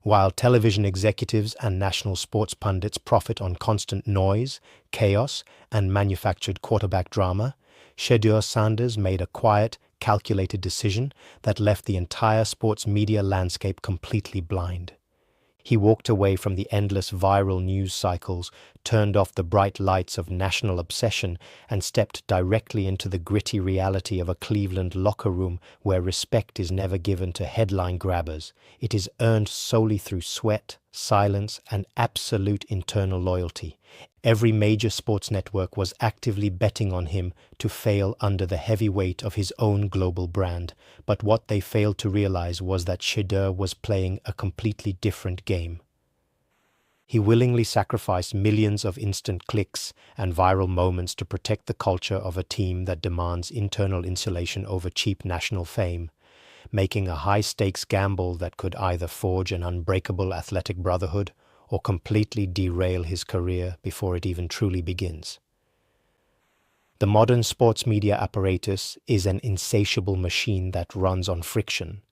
While television executives and national sports pundits profit on constant noise, chaos, and manufactured quarterback drama, Shedeur Sanders made a quiet, calculated decision that left the entire sports media landscape completely blind. He walked away from the endless viral news cycles, turned off the bright lights of national obsession, and stepped directly into the gritty reality of a Cleveland locker room where respect is never given to headline grabbers. It is earned solely through sweat, silence, and absolute internal loyalty. Every major sports network was actively betting on him to fail under the heavy weight of his own global brand, but what they failed to realize was that Shedeur was playing a completely different game. He willingly sacrificed millions of instant clicks and viral moments to protect the culture of a team that demands internal insulation over cheap national fame, making a high-stakes gamble that could either forge an unbreakable athletic brotherhood or completely derail his career before it even truly begins. The modern sports media apparatus is an insatiable machine that runs on friction.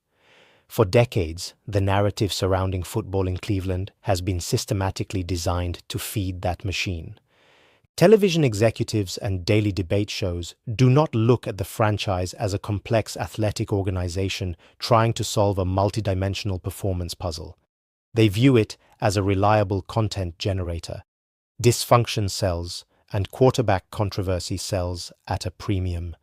For decades, the narrative surrounding football in Cleveland has been systematically designed to feed that machine. Television executives and daily debate shows do not look at the franchise as a complex athletic organization trying to solve a multidimensional performance puzzle. They view it as a reliable content generator. Dysfunction sells, and quarterback controversy sells at a premium.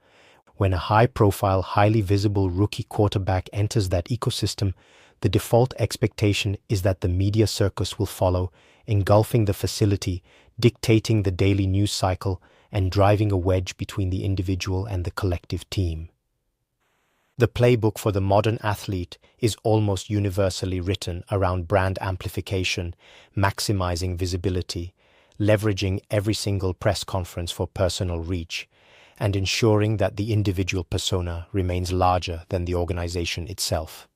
When a high-profile, highly visible rookie quarterback enters that ecosystem, the default expectation is that the media circus will follow, engulfing the facility, dictating the daily news cycle, and driving a wedge between the individual and the collective team. The playbook for the modern athlete is almost universally written around brand amplification, maximizing visibility, leveraging every single press conference for personal reach, and ensuring that the individual persona remains larger than the organization itself.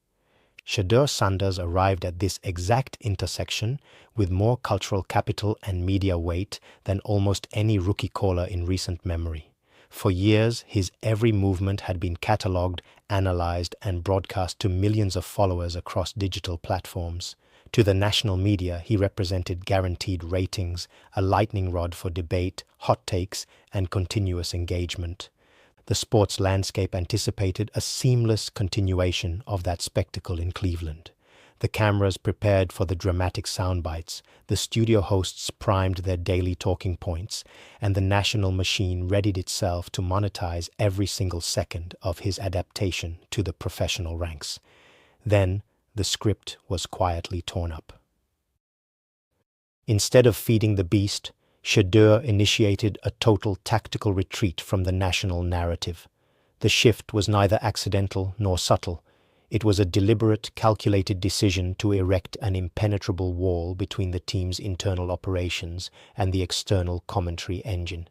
Shedeur Sanders arrived at this exact intersection with more cultural capital and media weight than almost any rookie caller in recent memory. For years, his every movement had been catalogued, analyzed, and broadcast to millions of followers across digital platforms. To the national media, he represented guaranteed ratings, a lightning rod for debate, hot takes, and continuous engagement. The sports landscape anticipated a seamless continuation of that spectacle in Cleveland. The cameras prepared for the dramatic soundbites, the studio hosts primed their daily talking points, and the national machine readied itself to monetize every single second of his adaptation to the professional ranks. Then, the script was quietly torn up. Instead of feeding the beast, Shedeur initiated a total tactical retreat from the national narrative. The shift was neither accidental nor subtle. It was a deliberate, calculated decision to erect an impenetrable wall between the team's internal operations and the external commentary engine.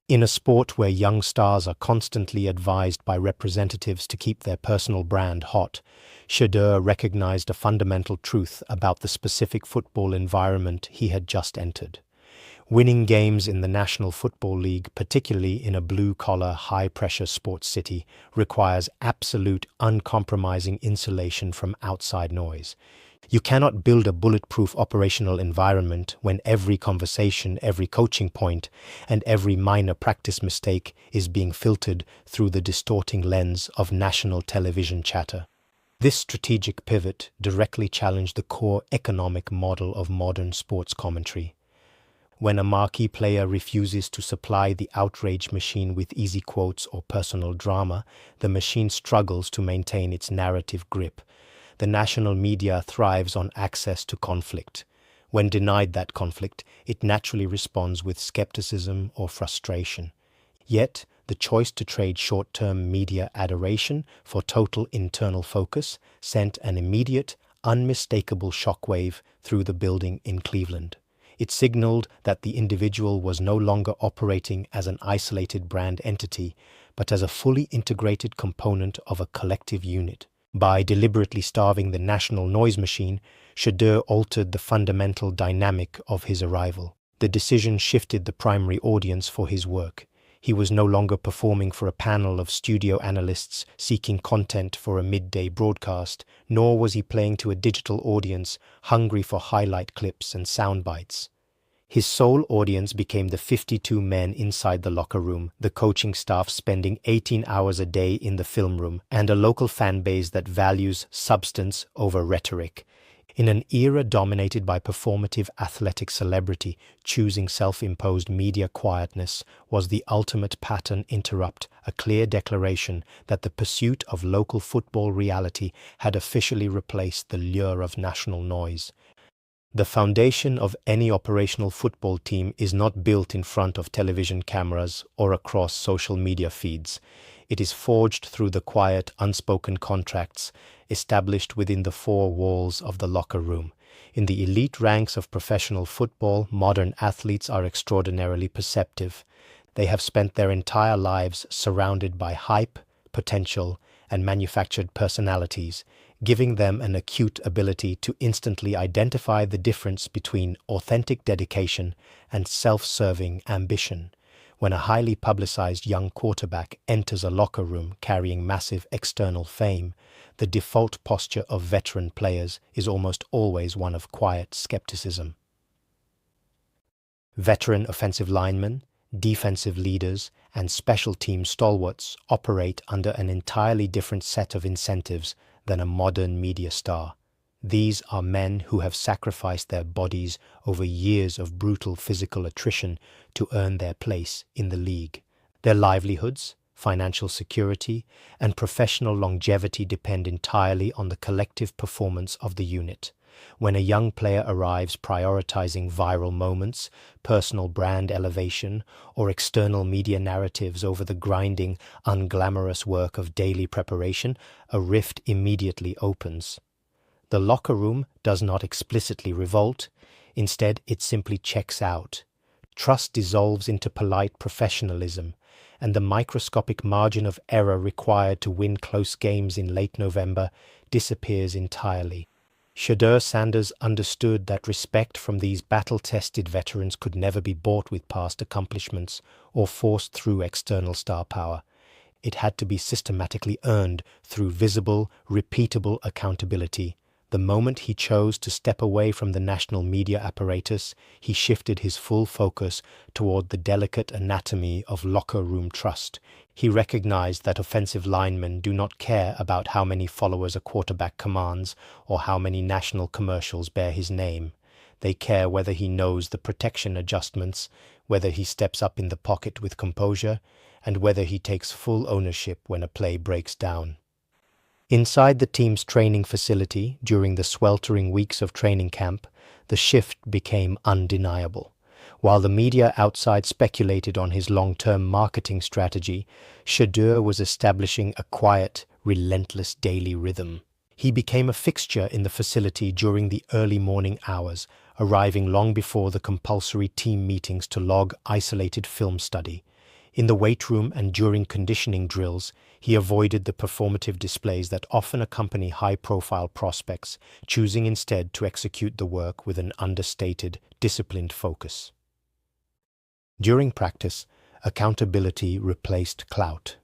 In a sport where young stars are constantly advised by representatives to keep their personal brand hot, Shedeur recognized a fundamental truth about the specific football environment he had just entered. Winning games in the National Football League, particularly in a blue-collar, high-pressure sports city, requires absolute, uncompromising insulation from outside noise. You cannot build a bulletproof operational environment when every conversation, every coaching point, and every minor practice mistake is being filtered through the distorting lens of national television chatter. This strategic pivot directly challenged the core economic model of modern sports commentary. When a marquee player refuses to supply the outrage machine with easy quotes or personal drama, the machine struggles to maintain its narrative grip. The national media thrives on access to conflict. When denied that conflict, it naturally responds with skepticism or frustration. Yet, the choice to trade short-term media adoration for total internal focus sent an immediate, unmistakable shockwave through the building in Cleveland. It signaled that the individual was no longer operating as an isolated brand entity, but as a fully integrated component of a collective unit. By deliberately starving the national noise machine, Shedeur altered the fundamental dynamic of his arrival. The decision shifted the primary audience for his work. He was no longer performing for a panel of studio analysts seeking content for a midday broadcast, nor was he playing to a digital audience hungry for highlight clips and sound bites. His sole audience became the 52 men inside the locker room, the coaching staff spending 18 hours a day in the film room, and a local fan base that values substance over rhetoric. In an era dominated by performative athletic celebrity, choosing self-imposed media quietness was the ultimate pattern interrupt, a clear declaration that the pursuit of local football reality had officially replaced the lure of national noise. The foundation of any operational football team is not built in front of television cameras or across social media feeds. It is forged through the quiet, unspoken contracts established within the four walls of the locker room. In the elite ranks of professional football, modern athletes are extraordinarily perceptive. They have spent their entire lives surrounded by hype, potential, and manufactured personalities, giving them an acute ability to instantly identify the difference between authentic dedication and self-serving ambition. When a highly publicized young quarterback enters a locker room carrying massive external fame, the default posture of veteran players is almost always one of quiet skepticism. Veteran offensive linemen, defensive leaders, and special team stalwarts operate under an entirely different set of incentives than a modern media star. These are men who have sacrificed their bodies over years of brutal physical attrition to earn their place in the league. Their livelihoods, financial security, and professional longevity depend entirely on the collective performance of the unit. When a young player arrives prioritizing viral moments, personal brand elevation, or external media narratives over the grinding, unglamorous work of daily preparation, a rift immediately opens. The locker room does not explicitly revolt. Instead, it simply checks out. Trust dissolves into polite professionalism, and the microscopic margin of error required to win close games in late November disappears entirely. Shedeur Sanders understood that respect from these battle-tested veterans could never be bought with past accomplishments or forced through external star power. It had to be systematically earned through visible, repeatable accountability. The moment he chose to step away from the national media apparatus, he shifted his full focus toward the delicate anatomy of locker room trust. He recognized that offensive linemen do not care about how many followers a quarterback commands or how many national commercials bear his name. They care whether he knows the protection adjustments, whether he steps up in the pocket with composure, and whether he takes full ownership when a play breaks down. Inside the team's training facility, during the sweltering weeks of training camp, the shift became undeniable. While the media outside speculated on his long-term marketing strategy, Shedeur was establishing a quiet, relentless daily rhythm. He became a fixture in the facility during the early morning hours, arriving long before the compulsory team meetings to log isolated film study. In the weight room and during conditioning drills, he avoided the performative displays that often accompany high-profile prospects, choosing instead to execute the work with an understated, disciplined focus. During practice, accountability replaced clout.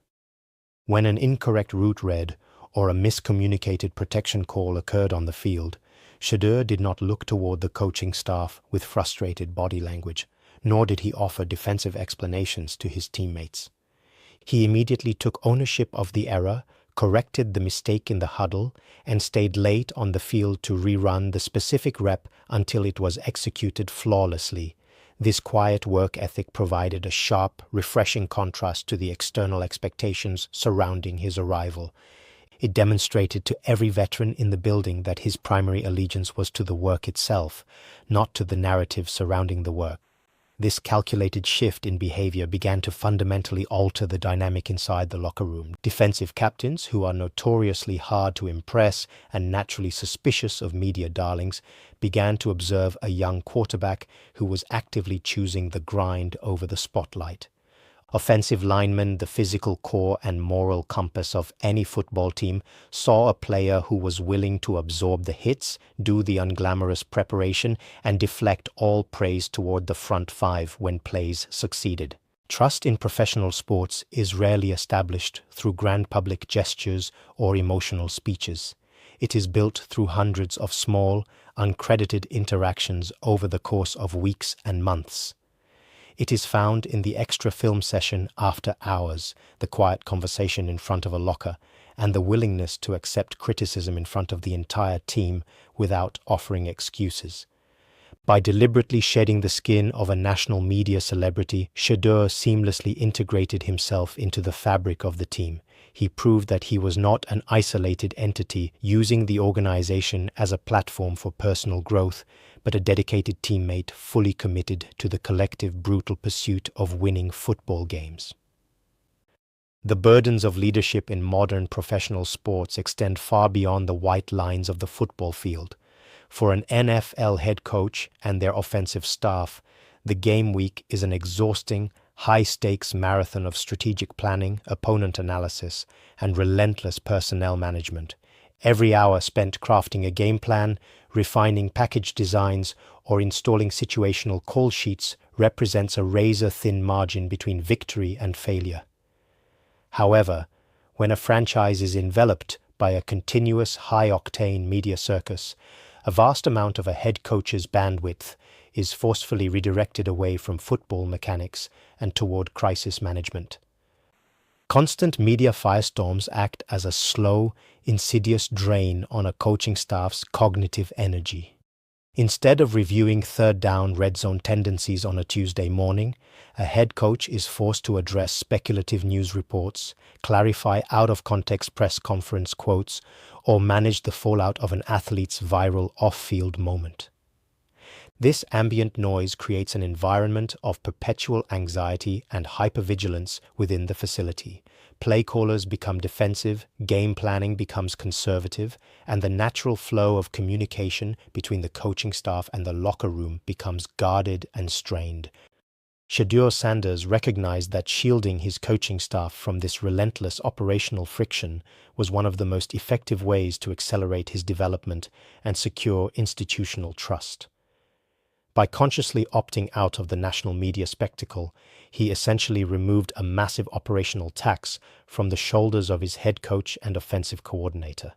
When an incorrect route read or a miscommunicated protection call occurred on the field, Shedeur did not look toward the coaching staff with frustrated body language, nor did he offer defensive explanations to his teammates. He immediately took ownership of the error, corrected the mistake in the huddle, and stayed late on the field to rerun the specific rep until it was executed flawlessly. This quiet work ethic provided a sharp, refreshing contrast to the external expectations surrounding his arrival. It demonstrated to every veteran in the building that his primary allegiance was to the work itself, not to the narrative surrounding the work. This calculated shift in behavior began to fundamentally alter the dynamic inside the locker room. Defensive captains, who are notoriously hard to impress and naturally suspicious of media darlings, began to observe a young quarterback who was actively choosing the grind over the spotlight. Offensive linemen, the physical core and moral compass of any football team, saw a player who was willing to absorb the hits, do the unglamorous preparation, and deflect all praise toward the front five when plays succeeded. Trust in professional sports is rarely established through grand public gestures or emotional speeches. It is built through hundreds of small, uncredited interactions over the course of weeks and months. It is found in the extra film session after hours, the quiet conversation in front of a locker, and the willingness to accept criticism in front of the entire team without offering excuses. By deliberately shedding the skin of a national media celebrity, Shedeur seamlessly integrated himself into the fabric of the team. He proved that he was not an isolated entity using the organization as a platform for personal growth, but a dedicated teammate fully committed to the collective brutal pursuit of winning football games. The burdens of leadership in modern professional sports extend far beyond the white lines of the football field. For an NFL head coach and their offensive staff, the game week is an exhausting, high-stakes marathon of strategic planning, opponent analysis, and relentless personnel management. Every hour spent crafting a game plan, refining package designs, or installing situational call sheets represents a razor-thin margin between victory and failure. However, when a franchise is enveloped by a continuous high-octane media circus, a vast amount of a head coach's bandwidth is forcefully redirected away from football mechanics and toward crisis management. Constant media firestorms act as a slow, insidious drain on a coaching staff's cognitive energy. Instead of reviewing third down red zone tendencies on a Tuesday morning, a head coach is forced to address speculative news reports, clarify out-of-context press conference quotes, or manage the fallout of an athlete's viral off-field moment. This ambient noise creates an environment of perpetual anxiety and hypervigilance within the facility. Play callers become defensive, game planning becomes conservative, and the natural flow of communication between the coaching staff and the locker room becomes guarded and strained. Shedeur Sanders recognized that shielding his coaching staff from this relentless operational friction was one of the most effective ways to accelerate his development and secure institutional trust. By consciously opting out of the national media spectacle, he essentially removed a massive operational tax from the shoulders of his head coach and offensive coordinator.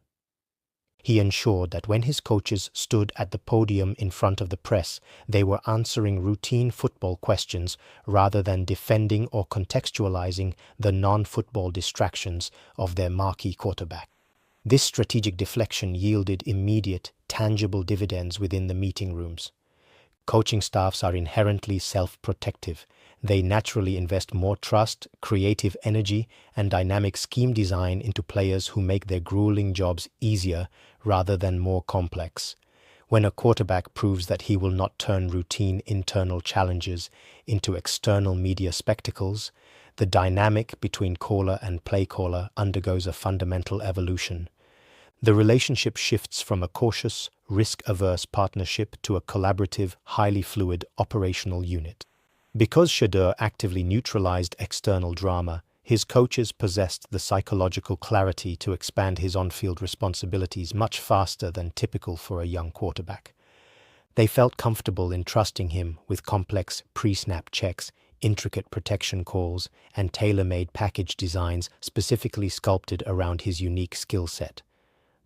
He ensured that when his coaches stood at the podium in front of the press, they were answering routine football questions rather than defending or contextualizing the non-football distractions of their marquee quarterback. This strategic deflection yielded immediate, tangible dividends within the meeting rooms. Coaching staffs are inherently self-protective. They naturally invest more trust, creative energy, and dynamic scheme design into players who make their grueling jobs easier rather than more complex. When a quarterback proves that he will not turn routine internal challenges into external media spectacles, the dynamic between caller and play caller undergoes a fundamental evolution. The relationship shifts from a cautious, risk-averse partnership to a collaborative, highly fluid operational unit. Because Shedeur actively neutralized external drama, his coaches possessed the psychological clarity to expand his on-field responsibilities much faster than typical for a young quarterback. They felt comfortable in trusting him with complex pre-snap checks, intricate protection calls, and tailor-made package designs specifically sculpted around his unique skill set.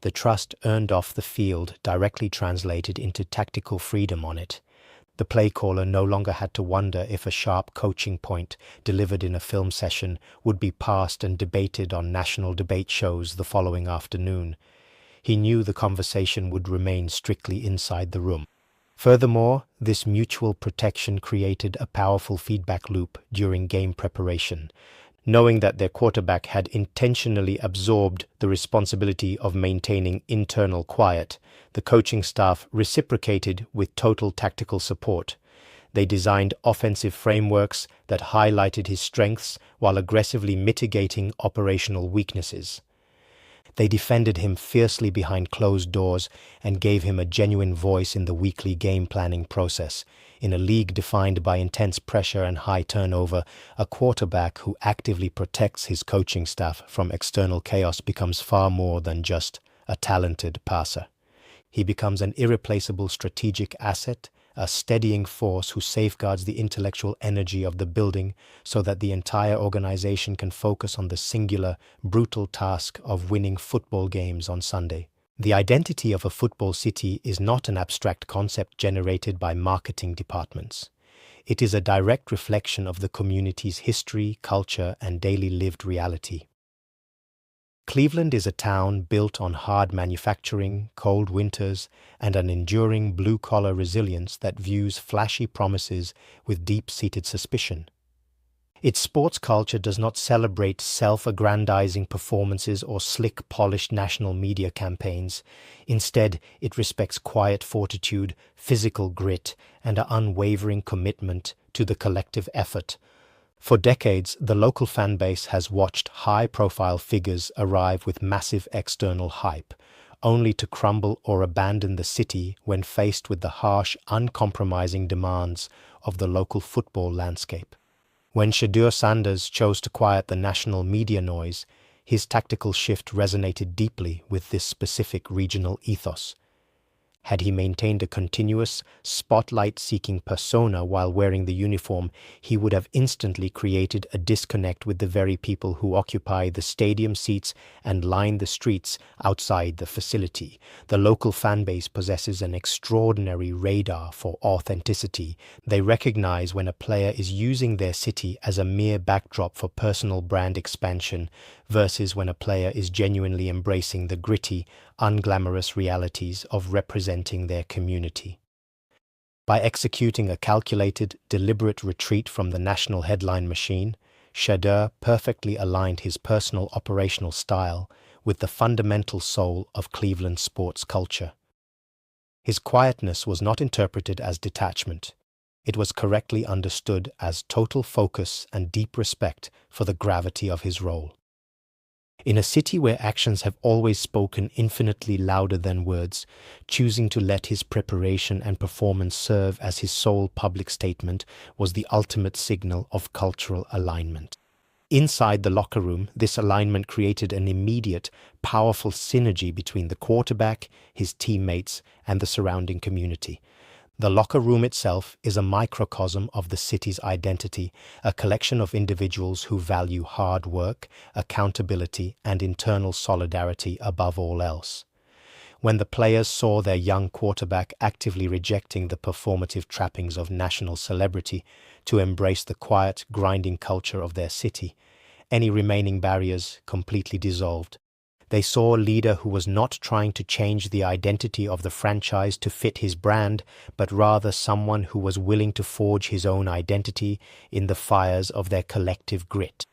The trust earned off the field directly translated into tactical freedom on it. The play caller no longer had to wonder if a sharp coaching point delivered in a film session would be passed and debated on national debate shows the following afternoon. He knew the conversation would remain strictly inside the room. Furthermore, this mutual protection created a powerful feedback loop during game preparation. Knowing that their quarterback had intentionally absorbed the responsibility of maintaining internal quiet, the coaching staff reciprocated with total tactical support. They designed offensive frameworks that highlighted his strengths while aggressively mitigating operational weaknesses. They defended him fiercely behind closed doors and gave him a genuine voice in the weekly game planning process. In a league defined by intense pressure and high turnover, a quarterback who actively protects his coaching staff from external chaos becomes far more than just a talented passer. He becomes an irreplaceable strategic asset, a steadying force who safeguards the intellectual energy of the building so that the entire organization can focus on the singular, brutal task of winning football games on Sunday. The identity of a football city is not an abstract concept generated by marketing departments. It is a direct reflection of the community's history, culture, and daily lived reality. Cleveland is a town built on hard manufacturing, cold winters, and an enduring blue-collar resilience that views flashy promises with deep-seated suspicion. Its sports culture does not celebrate self-aggrandizing performances or slick, polished national media campaigns. Instead, it respects quiet fortitude, physical grit, and an unwavering commitment to the collective effort. For decades, the local fan base has watched high-profile figures arrive with massive external hype, only to crumble or abandon the city when faced with the harsh, uncompromising demands of the local football landscape. When Shedeur Sanders chose to quiet the national media noise, his tactical shift resonated deeply with this specific regional ethos. Had he maintained a continuous, spotlight-seeking persona while wearing the uniform, he would have instantly created a disconnect with the very people who occupy the stadium seats and line the streets outside the facility. The local fan base possesses an extraordinary radar for authenticity. They recognize when a player is using their city as a mere backdrop for personal brand expansion versus when a player is genuinely embracing the gritty, unglamorous realities of representing their community. By executing a calculated, deliberate retreat from the national headline machine, Shedeur perfectly aligned his personal operational style with the fundamental soul of Cleveland sports culture. His quietness was not interpreted as detachment. It was correctly understood as total focus and deep respect for the gravity of his role. In a city where actions have always spoken infinitely louder than words, choosing to let his preparation and performance serve as his sole public statement was the ultimate signal of cultural alignment. Inside the locker room, this alignment created an immediate, powerful synergy between the quarterback, his teammates, and the surrounding community. The locker room itself is a microcosm of the city's identity, a collection of individuals who value hard work, accountability, and internal solidarity above all else. When the players saw their young quarterback actively rejecting the performative trappings of national celebrity to embrace the quiet, grinding culture of their city, any remaining barriers completely dissolved. They saw a leader who was not trying to change the identity of the franchise to fit his brand, but rather someone who was willing to forge his own identity in the fires of their collective grit.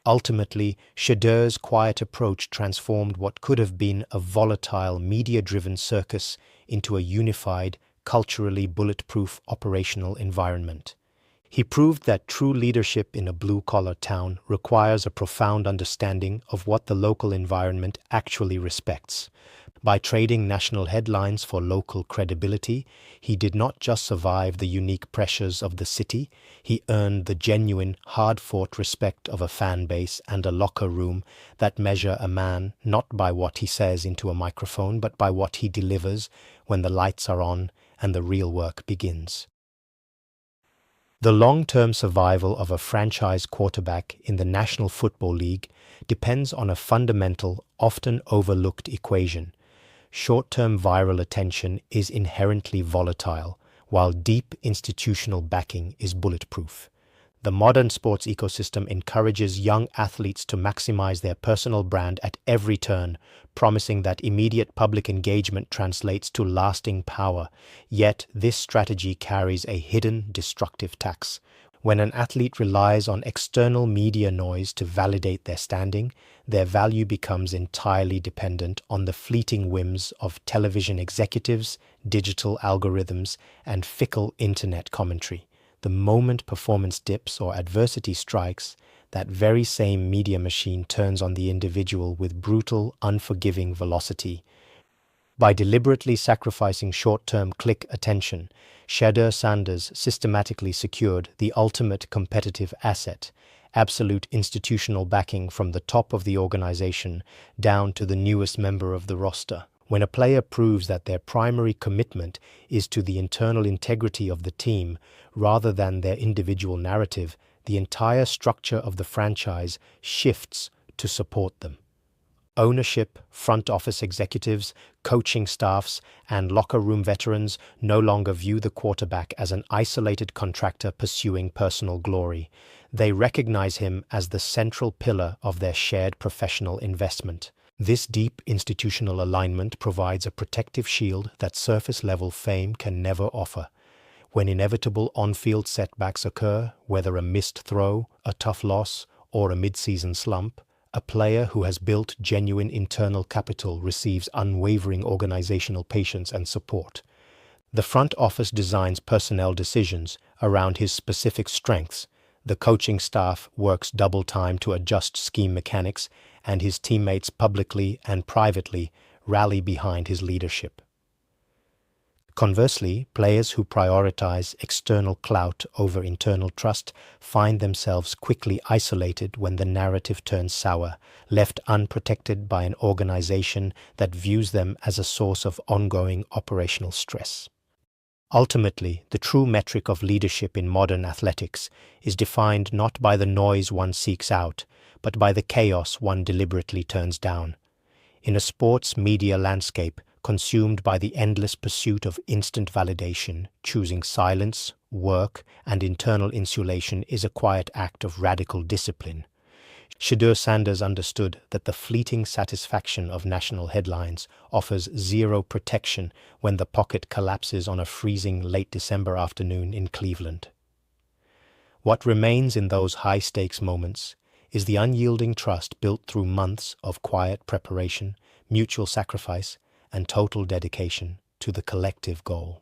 Ultimately, Shedeur's quiet approach transformed what could have been a volatile, media-driven circus into a unified, culturally bulletproof operational environment. He proved that true leadership in a blue-collar town requires a profound understanding of what the local environment actually respects. By trading national headlines for local credibility, he did not just survive the unique pressures of the city, he earned the genuine, hard-fought respect of a fan base and a locker room that measure a man not by what he says into a microphone, but by what he delivers when the lights are on and the real work begins. The long-term survival of a franchise quarterback in the National Football League depends on a fundamental, often overlooked equation. Short-term viral attention is inherently volatile, while deep institutional backing is bulletproof. The modern sports ecosystem encourages young athletes to maximize their personal brand at every turn, promising that immediate public engagement translates to lasting power. Yet, this strategy carries a hidden, destructive tax. When an athlete relies on external media noise to validate their standing, their value becomes entirely dependent on the fleeting whims of television executives, digital algorithms, and fickle internet commentary. The moment performance dips or adversity strikes, that very same media machine turns on the individual with brutal, unforgiving velocity. By deliberately sacrificing short-term click attention, Shedeur Sanders systematically secured the ultimate competitive asset, absolute institutional backing from the top of the organization down to the newest member of the roster. When a player proves that their primary commitment is to the internal integrity of the team rather than their individual narrative, the entire structure of the franchise shifts to support them. Ownership, front office executives, coaching staffs, and locker room veterans no longer view the quarterback as an isolated contractor pursuing personal glory. They recognize him as the central pillar of their shared professional investment. This deep institutional alignment provides a protective shield that surface-level fame can never offer. When inevitable on-field setbacks occur, whether a missed throw, a tough loss, or a mid-season slump, a player who has built genuine internal capital receives unwavering organizational patience and support. The front office designs personnel decisions around his specific strengths. The coaching staff works double time to adjust scheme mechanics, and his teammates publicly and privately rally behind his leadership. Conversely, players who prioritize external clout over internal trust find themselves quickly isolated when the narrative turns sour, left unprotected by an organization that views them as a source of ongoing operational stress. Ultimately, the true metric of leadership in modern athletics is defined not by the noise one seeks out, but by the chaos one deliberately turns down. In a sports media landscape consumed by the endless pursuit of instant validation, choosing silence, work, and internal insulation is a quiet act of radical discipline. Shedeur Sanders understood that the fleeting satisfaction of national headlines offers zero protection when the pocket collapses on a freezing late December afternoon in Cleveland. What remains in those high-stakes moments is the unyielding trust built through months of quiet preparation, mutual sacrifice, and total dedication to the collective goal.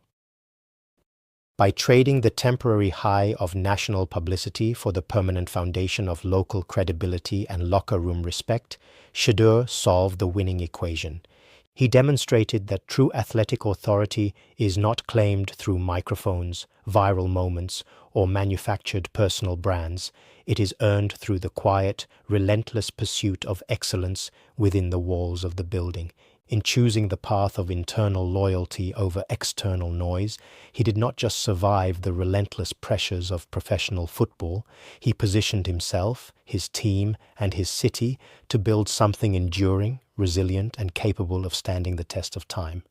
By trading the temporary high of national publicity for the permanent foundation of local credibility and locker room respect, Shedeur solved the winning equation. He demonstrated that true athletic authority is not claimed through microphones, viral moments, or manufactured personal brands. It is earned through the quiet, relentless pursuit of excellence within the walls of the building. In choosing the path of internal loyalty over external noise, he did not just survive the relentless pressures of professional football, he positioned himself, his team, and his city to build something enduring, resilient, and capable of standing the test of time.